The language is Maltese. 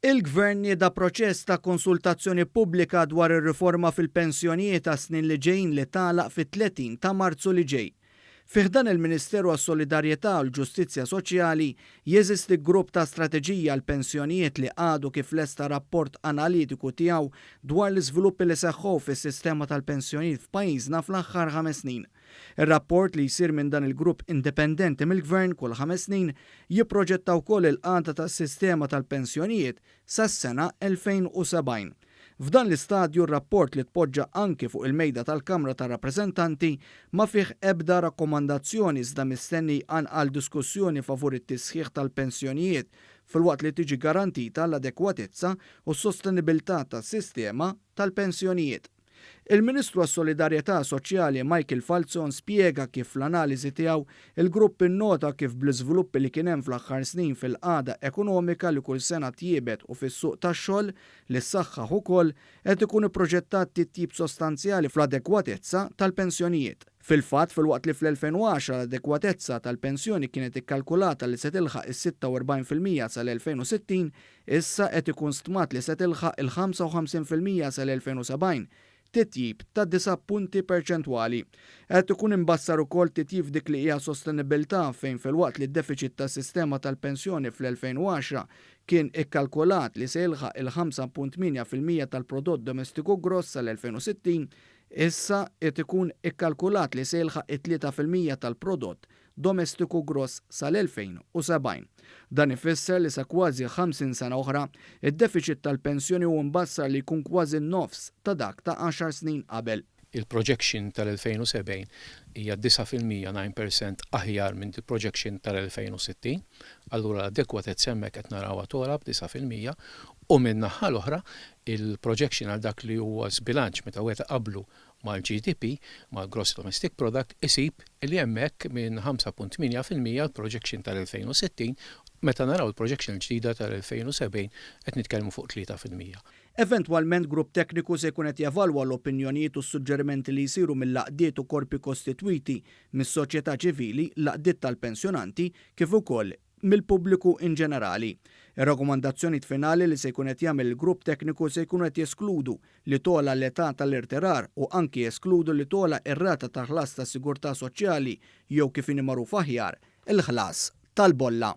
Il-Gvern nieda proċess ta' konsultazzjoni pubblika dwar ir-riforma fil-pensjonijiet ta' snin li ġejjin li tagħlaq fit-30 ta' Marzu li ġej. Fih dan il-Ministeru għas-Solidarjetà u l-Ġustizzja Soċjali jeżisti grupp ta' strateġija għal pensjonijiet li għadu kif lesta rapport analitiku tiegħu dwar l-iżviluppi li seħħu fis-sistema tal-pensjonijiet f'pajjiżna fl-aħħar 5 snin. Ir-rapport li jsir minn dan il-grupp indipendenti mill-Gvern kull 5 snin jipproġetta wkoll il-qagħda tas-sistema tal-pensjonijiet sas-sena 2070. F'dan l-istadju r-rapport li tpoġġa anke fuq il-mejda tal-Kamra tar-Rappreżentanti ma fih ebda rakkomandazzjoni iżda mistenni għal diskussjoni favur it-tisħiħ tal-pensjonijiet filwaqt li tiġi garantita l-adekwatezza u s-sostenibilità tas-sistema tal-pensjonijiet. Il-Ministru għas-Solidarjetà Soċjali Michael Falzon spjega kif l-analiżi tiegħu il-grupp innota kif bl-iżviluppi li kien hemm fl-aħħar snin fil-qagħda ekonomika li kull sena tjiebet u fis-suq tax-xogħol li ssaħħaħ ukoll qed ikun ipproġettat titjib sostanzjali fl-adekwatezza tal-pensjonijiet. Fil-fatt filwaqt li fl-2010 l-adekwatezza tal-pensjoni kienet ikkalkulata li se tilħaq is-46% sal-2060, issa qed ikun stmat li se tilħaq il-55% sal-2070. Titjib ta' 9 punti perċentwali. Qed ikun imbassar ukoll titjib dik li hija sostenibilità fejn filwaqt li d-deficit tas-sistema tal-pensjoni fl-2010 kien ikkalkulat li se jilħaq il-5.8% tal-prodott domestiku gross sal-2060, issa qed ikun ikkalkulat li se jilħaq it-3% tal-prodott domestiku gross sal-2070. Dan ifisser li sa kważi 50 sena oħra, id-deficit tal-pensjoni huwa mbassar li jkun kważi nofs ta' dak ta' 10 snin qabel. Il-projection tal-2070 hija 9% aħjar minn il-projection tal-2060, allura l-adekwatezza hemmhekk qed narawha tola b'9% u minn naħa l-oħra il-projection għal dak li huwa sbilanċ meta wieħed qablu mal-GDP, mal-Gross Domestic Product, isib li hemmhekk minn 5.8% l-projection tal-2060, meta naraw il-projection ġdida tal-2070 qed nitkellmu fuq 3%. Eventwalment grupp tekniku se jkun qed jevalwa l-opinjonijiet u s-suġġerimenti li jsiru mill-laqdiet u korpi kostitwiti mis-soċjetà ċivili, laqdiet tal-pensjonanti kif ukoll mill-pubbliku in ġenerali. Ir-rakkomandazzjoni finali li se jkun qed jagħmel il-grupp tekniku se jkunu qed jeskludu li tola l-età tal-irtirar u anki jeskludu li tola ir-rata ta' ħlas tas-sigurtà soċjali jew kif inhi magħruf aħjar il-ħlas tal-bolla.